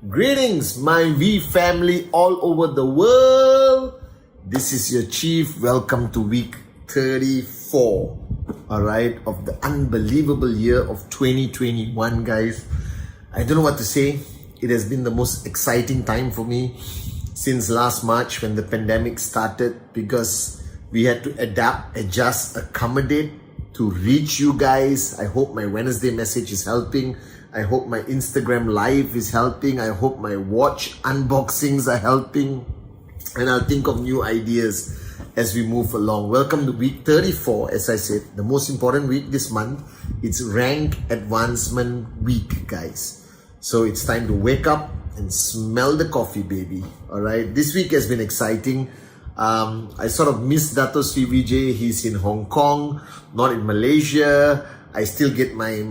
Greetings, my V family all over the world. This is your chief. Welcome to week 34, all right, of the unbelievable year of 2021, guys. I don't know what to say. It has been the most exciting time for me since last March when the pandemic started, because we had to adapt, adjust, accommodate to reach you guys. I hope my Wednesday message is helping. I hope my Instagram live is helping. I hope my watch unboxings are helping. And I'll think of new ideas as we move along. Welcome to week 34. As I said, the most important week this month. It's rank advancement week, guys. So it's time to wake up and smell the coffee, baby. All right. This week has been exciting. I sort of missed Dato Sri Vijay. He's in Hong Kong, not in Malaysia. I still get my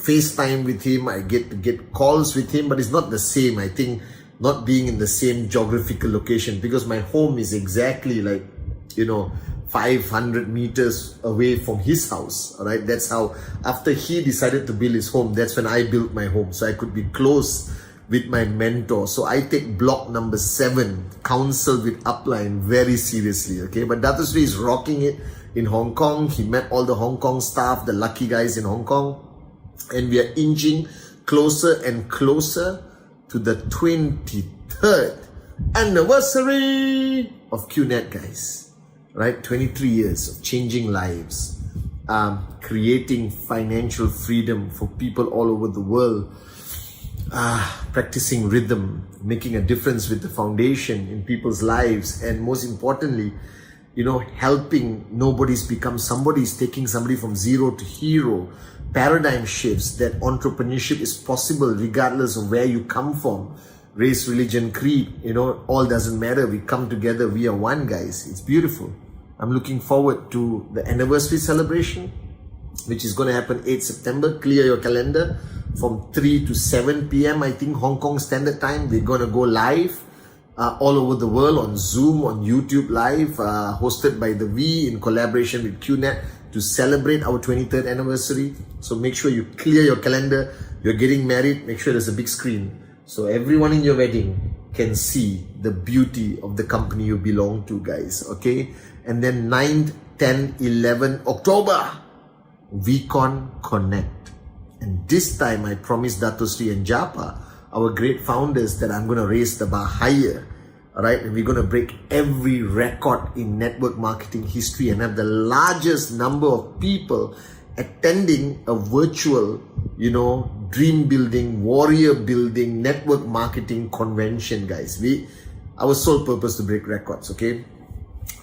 FaceTime with him. I get to get calls with him, but it's not the same. I think not being in the same geographical location, because my home is exactly 500 meters away from his house. All right. That's how, after he decided to build his home, that's when I built my home. So I could be close with my mentor. So I take block number 7, counsel with upline, very seriously. Okay. But Dato Sri is rocking it in Hong Kong. He met all the Hong Kong staff, the lucky guys in Hong Kong. And we are inching closer and closer to the 23rd anniversary of QNet, guys. Right? 23 years of changing lives, creating financial freedom for people all over the world, practicing rhythm, making a difference with the foundation in people's lives, and most importantly, helping nobody's become somebody's, taking somebody from zero to hero, paradigm shifts, that entrepreneurship is possible regardless of where you come from, race, religion, creed, all doesn't matter. We come together, we are one, guys. It's beautiful. I'm looking forward to the anniversary celebration, which is going to happen 8 September. Clear your calendar from 3 to 7 p.m. I think Hong Kong Standard Time. We're going to go live all over the world on Zoom, on YouTube Live, hosted by the V in collaboration with QNet to celebrate our 23rd anniversary. So make sure you clear your calendar. You're getting married, make sure there's a big screen so everyone in your wedding can see the beauty of the company you belong to, guys. Okay? And then 9th, 10th, 11th October, VCon Connect. And this time I promised Dato Sri and Japa, our great founders, that I'm going to raise the bar higher. All right. And we're going to break every record in network marketing history and have the largest number of people attending a virtual, dream building, warrior building, network marketing convention, guys. Our sole purpose to break records. Okay.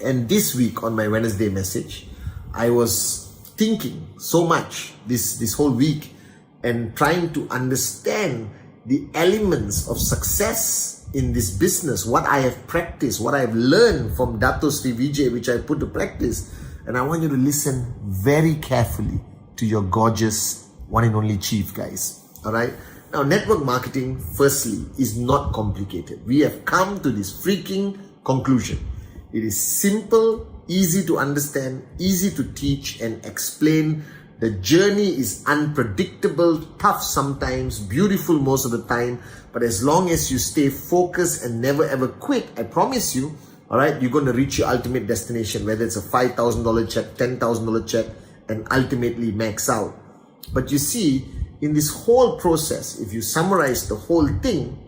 And this week on my Wednesday message, I was thinking so much this whole week and trying to understand the elements of success in this business, what I have practiced, what I have learned from Dato Sri Vijay, which I put to practice. And I want you to listen very carefully to your gorgeous one and only chief, guys. All right. Now, network marketing, firstly, is not complicated. We have come to this freaking conclusion. It is simple, easy to understand, easy to teach and explain. The journey is unpredictable, tough sometimes, beautiful most of the time. But as long as you stay focused and never ever quit, I promise you, all right, you're going to reach your ultimate destination, whether it's a $5,000 check, $10,000 check, and ultimately max out. But you see, in this whole process, if you summarize the whole thing,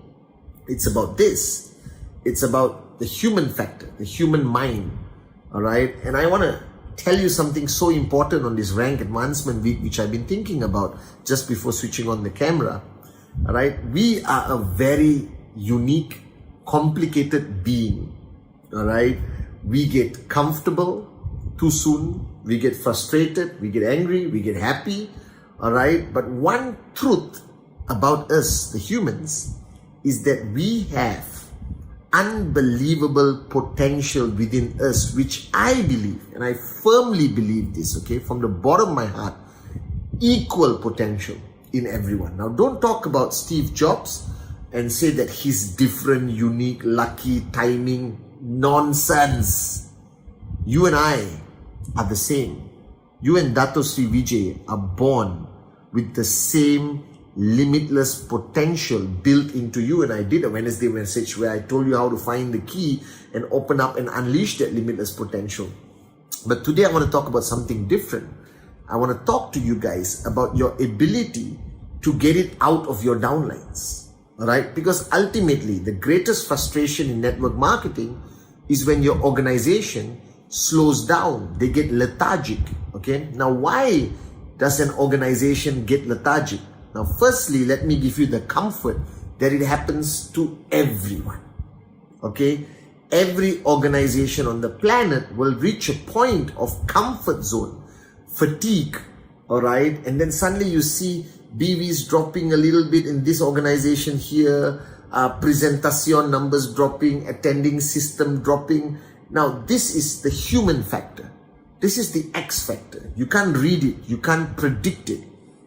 it's about this. It's about the human factor, the human mind. All right. And I want to tell you something so important on this rank advancement week, which I've been thinking about just before switching on the camera. All right. We are a very unique, complicated being. All right. We get comfortable too soon. We get frustrated. We get angry. We get happy. All right. But one truth about us, the humans, is that we have unbelievable potential within us, which I believe, and I firmly believe this, okay, from the bottom of my heart, equal potential in everyone. Now, don't talk about Steve Jobs and say that he's different, unique, lucky, timing, nonsense. You and I are the same. You and Dato Sri Vijay are born with the same limitless potential built into you. And I did a Wednesday message where I told you how to find the key and open up and unleash that limitless potential. But today I want to talk about something different. I want to talk to you guys about your ability to get it out of your downlines. All right? Because ultimately, the greatest frustration in network marketing is when your organization slows down. They get lethargic. Okay? Now, why does an organization get lethargic? Now, firstly, let me give you the comfort that it happens to everyone. Okay? Every organization on the planet will reach a point of comfort zone, fatigue, all right? And then suddenly you see BVs dropping a little bit in this organization here, presentation numbers dropping, attending system dropping. Now, this is the human factor. This is the X factor. You can't read it. You can't predict it.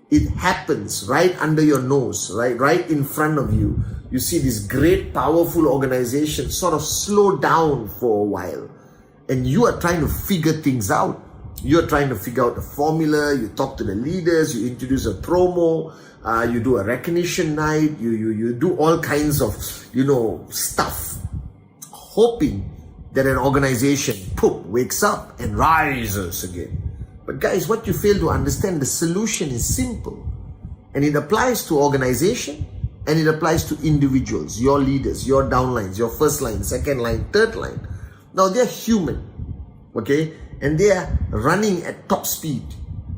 It happens right under your nose, right in front of you. You see this great, powerful organization sort of slow down for a while. And you are trying to figure things out. You're trying to figure out a formula. You talk to the leaders. You introduce a promo. You do a recognition night. You do all kinds of, stuff, hoping that an organization, wakes up and rises again. But guys, what you fail to understand, the solution is simple. And it applies to organization and it applies to individuals, your leaders, your downlines, your first line, second line, third line. Now they're human, okay? And they are running at top speed.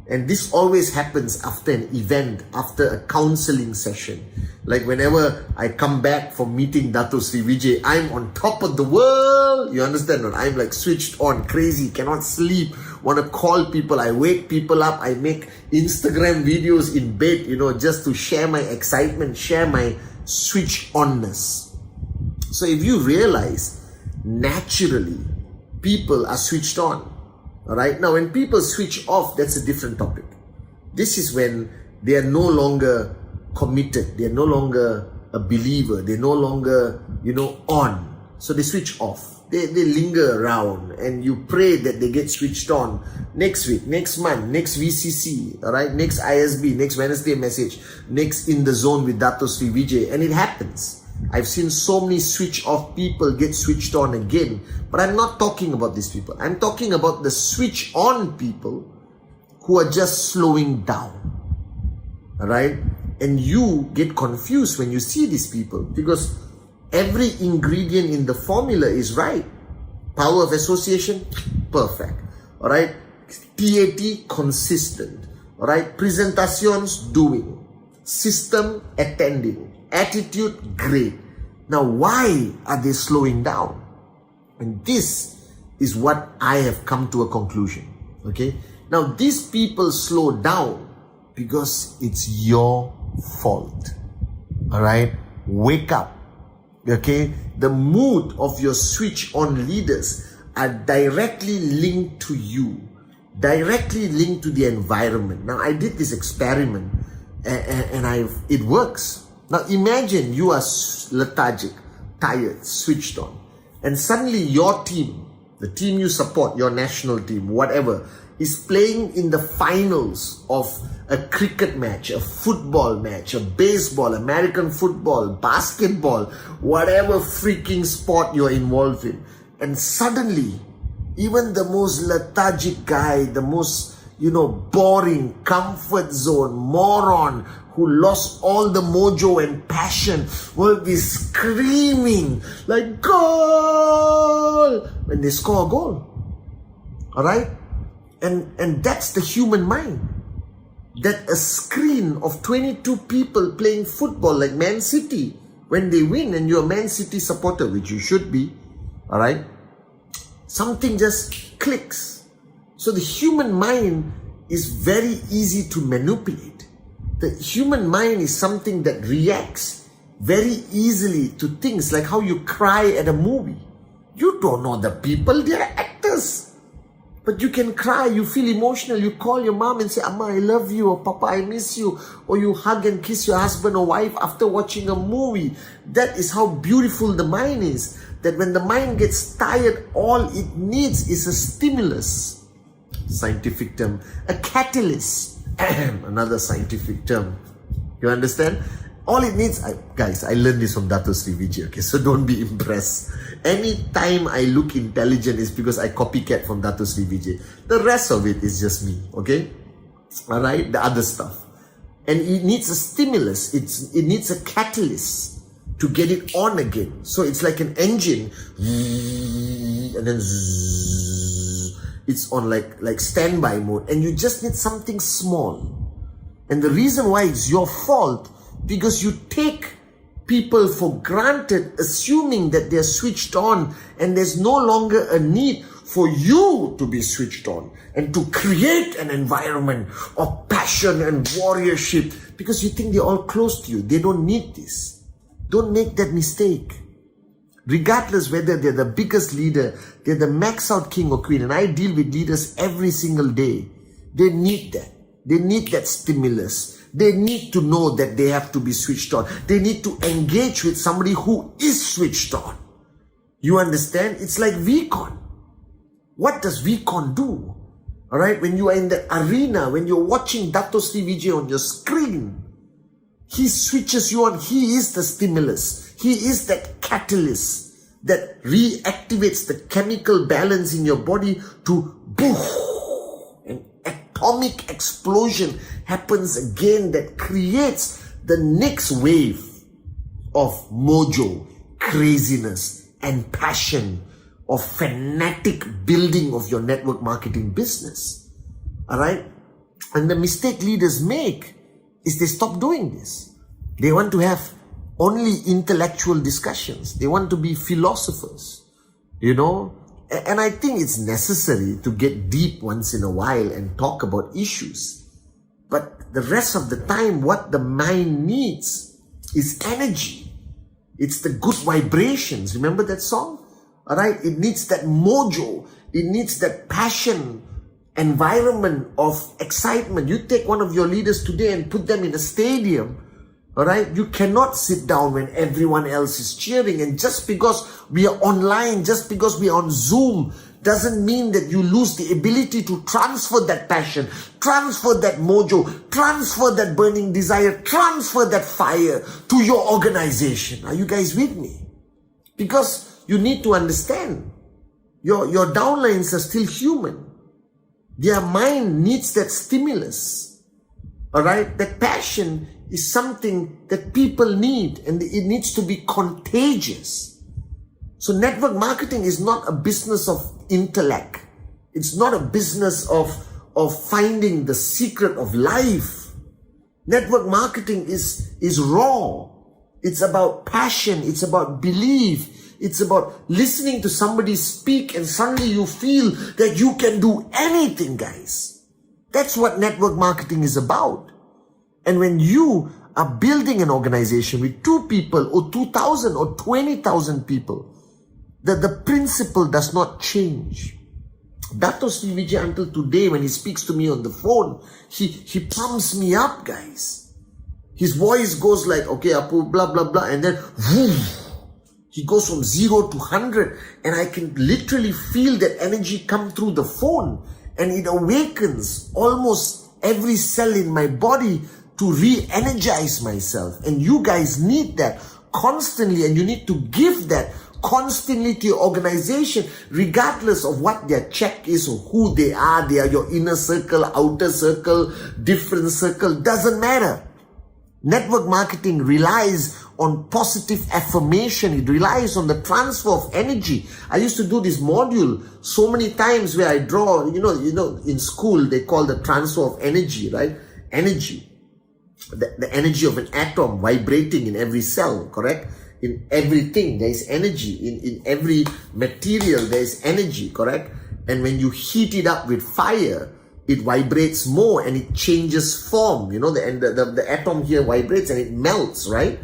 And this always happens after an event, after a counseling session. Like whenever I come back from meeting Dato Sri Vijay, I'm on top of the world. You understand? I'm like switched on, crazy, cannot sleep, want to call people. I wake people up. I make Instagram videos in bed, just to share my excitement, share my switch onness. So if you realize, naturally, people are switched on. All right. Now, when people switch off, that's a different topic. This is when they are no longer committed. They are no longer a believer. They're no longer, on. So they switch off. They linger around, and you pray that they get switched on next week, next month, next VCC, all right, next ISB, next Wednesday message, next In the Zone with Dato Sri Vijay, and it happens. I've seen so many switch off people get switched on again. But I'm not talking about these people. I'm talking about the switch on people who are just slowing down. Alright? And you get confused when you see these people because every ingredient in the formula is right. Power of association, perfect. Alright? TAT, consistent. Alright? Presentations, doing. System, attending. Attitude, great. Now, why are they slowing down? And this is what I have come to a conclusion. Okay? Now, these people slow down because it's your fault. Alright? Wake up. Okay? The mood of your switch on leaders are directly linked to you. Directly linked to the environment. Now, I did this experiment and it works. Now imagine you are lethargic, tired, switched on, and suddenly your team, the team you support, your national team, whatever, is playing in the finals of a cricket match, a football match, a baseball, American football, basketball, whatever freaking sport you're involved in. And suddenly, even the most lethargic guy, the most, boring, comfort zone, moron, who lost all the mojo and passion will be screaming like goal when they score a goal. Alright? And that's the human mind. That a screen of 22 people playing football like Man City, when they win and you're a Man City supporter, which you should be, alright? Something just clicks. So the human mind is very easy to manipulate. The human mind is something that reacts very easily to things like how you cry at a movie. You don't know the people, they're actors. But you can cry, you feel emotional, you call your mom and say, Amma, I love you, or Papa, I miss you. Or you hug and kiss your husband or wife after watching a movie. That is how beautiful the mind is. That when the mind gets tired, all it needs is a stimulus. Scientific term. A catalyst. Another scientific term. You understand? All it needs, guys, I learned this from Dato Sri Vijay, okay? So don't be impressed. Anytime I look intelligent is because I copycat from Dato Sri Vijay. The rest of it is just me, okay? All right? The other stuff. And it needs a stimulus. It needs a catalyst to get it on again. So it's like an engine. And then it's on like standby mode. And you just need something small. And the reason why it's your fault, because you take people for granted, assuming that they're switched on, and there's no longer a need for you to be switched on and to create an environment of passion and warriorship, because you think they're all close to you. They don't need this. Don't make that mistake. Regardless whether they're the biggest leader, they're the max out king or queen, and I deal with leaders every single day. They need that. They need that stimulus. They need to know that they have to be switched on. They need to engage with somebody who is switched on. You understand? It's like VCon. What does VCon do? All right, when you are in the arena, when you're watching Dato Sri Vijay on your screen, he switches you on. He is the stimulus. He is that catalyst that reactivates the chemical balance in your body to boom. An atomic explosion happens again that creates the next wave of mojo, craziness, and passion, of fanatic building of your network marketing business. All right? And the mistake leaders make is they stop doing this. They want to have only intellectual discussions. They want to be philosophers, you know? And I think it's necessary to get deep once in a while and talk about issues. But the rest of the time, what the mind needs is energy. It's the good vibrations. Remember that song? All right, it needs that mojo. It needs that passion, environment of excitement. You take one of your leaders today and put them in a stadium. All right, you cannot sit down when everyone else is cheering. And just because we are online, just because we are on Zoom, doesn't mean that you lose the ability to transfer that passion, transfer that mojo, transfer that burning desire, transfer that fire to your organization. Are you guys with me? Because you need to understand, your downlines are still human. Their mind needs that stimulus. All right? That passion is something that people need, and it needs to be contagious. So network marketing is not a business of intellect. It's not a business of finding the secret of life. Network marketing is raw. It's about passion. It's about belief. It's about listening to somebody speak and suddenly you feel that you can do anything, guys. That's what network marketing is about. And when you are building an organization with 2 people or 2,000 or 20,000 people, the principle does not change. Dato Sri Vijay, until today, when he speaks to me on the phone, he pumps me up, guys. His voice goes like, okay, Apu, blah, blah, blah, and then whoom, he goes from 0 to 100, and I can literally feel that energy come through the phone, and it awakens almost every cell in my body to re-energize myself. And you guys need that constantly, and you need to give that constantly to your organization, regardless of what their check is or who they are. They are your inner circle, outer circle, different circle, doesn't matter. Network marketing relies on positive affirmation. It relies on the transfer of energy. I used to do this module so many times where I draw, you know, in school they call the transfer of energy, right? Energy. The energy of an atom vibrating in every cell, correct? In everything, there is energy. In every material, there is energy, correct? And when you heat it up with fire, it vibrates more and it changes form. You know, the atom here vibrates and it melts, right?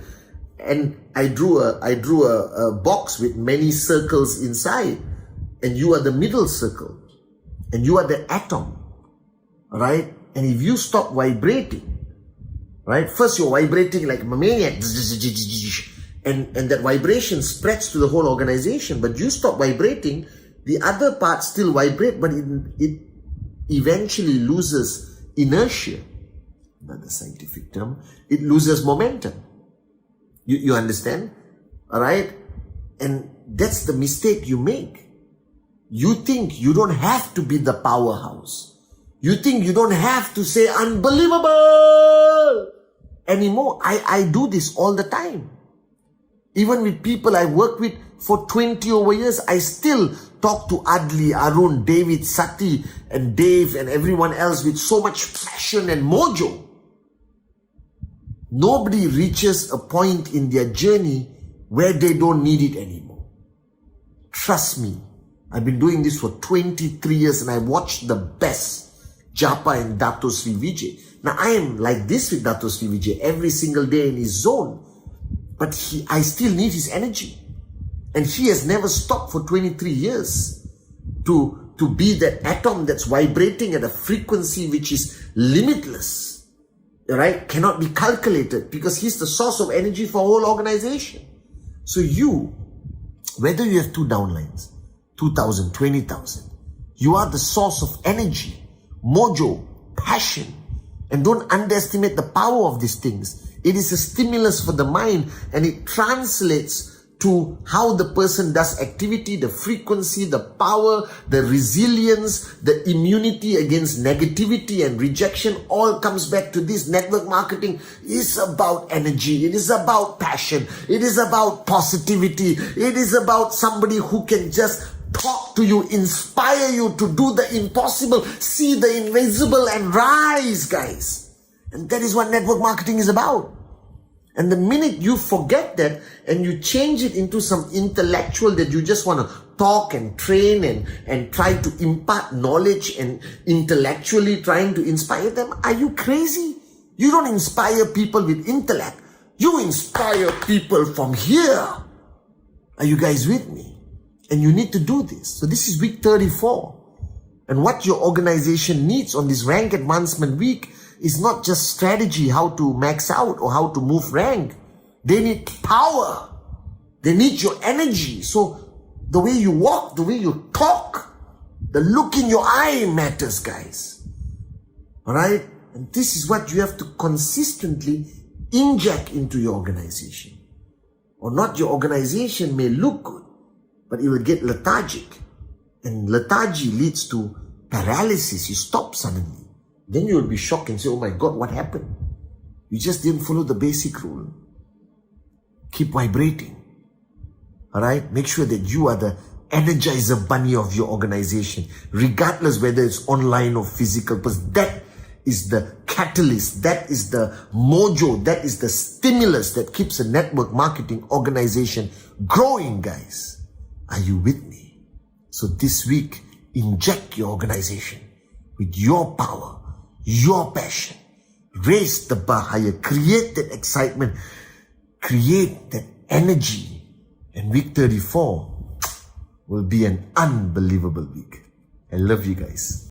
And I drew a box with many circles inside, and you are the middle circle, and you are the atom, right? And if you stop vibrating, right? First you're vibrating like a maniac, and that vibration spreads to the whole organization. But you stop vibrating, the other parts still vibrate, but it eventually loses inertia. another scientific term, it loses momentum. You understand? All right? And that's the mistake you make. You think you don't have to be the powerhouse. You think you don't have to say unbelievable anymore. I do this all the time. Even with people I work with for 20 over years, I still talk to Adli, Arun, David, Sati, and Dave, and everyone else with so much passion and mojo. Nobody reaches a point in their journey where they don't need it anymore. Trust me, I've been doing this for 23 years and I watched the best, Japa and Dato Sri Vijay. Now I am like this with Dato Sri Vijay every single day in his zone. But I still need his energy. And he has never stopped for 23 years to be that atom that's vibrating at a frequency which is limitless, right? Cannot be calculated, because he's the source of energy for a whole organization. So you, whether you have 2 downlines, 2,000, 20,000, you are the source of energy, mojo, passion. And don't underestimate the power of these things. It is a stimulus for the mind, and it translates to how the person does activity, the frequency, the power, the resilience, the immunity against negativity and rejection. All comes back to this. Network marketing is about energy. It is about passion. It is about positivity. It is about somebody who can just talk to you, inspire you to do the impossible, see the invisible and rise, guys. And that is what network marketing is about. And the minute you forget that and you change it into some intellectual that you just want to talk and train and try to impart knowledge and intellectually trying to inspire them, are you crazy? You don't inspire people with intellect. You inspire people from here. Are you guys with me? And you need to do this. So this is week 34. And what your organization needs on this rank advancement week is not just strategy, how to max out or how to move rank. They need power. They need your energy. So the way you walk, the way you talk, the look in your eye matters, guys. All right? And this is what you have to consistently inject into your organization. Or not, your organization may look good, but it will get lethargic. And lethargy leads to paralysis. You stop suddenly. Then you will be shocked and say, oh my God, what happened? You just didn't follow the basic rule. Keep vibrating. Alright? Make sure that you are the energizer bunny of your organization, regardless whether it's online or physical, because that is the catalyst, that is the mojo, that is the stimulus that keeps a network marketing organization growing, guys. Are you with me? So this week, inject your organization with your power, your passion. Raise the bar higher. Create that excitement. Create that energy. And week 34 will be an unbelievable week. I love you guys.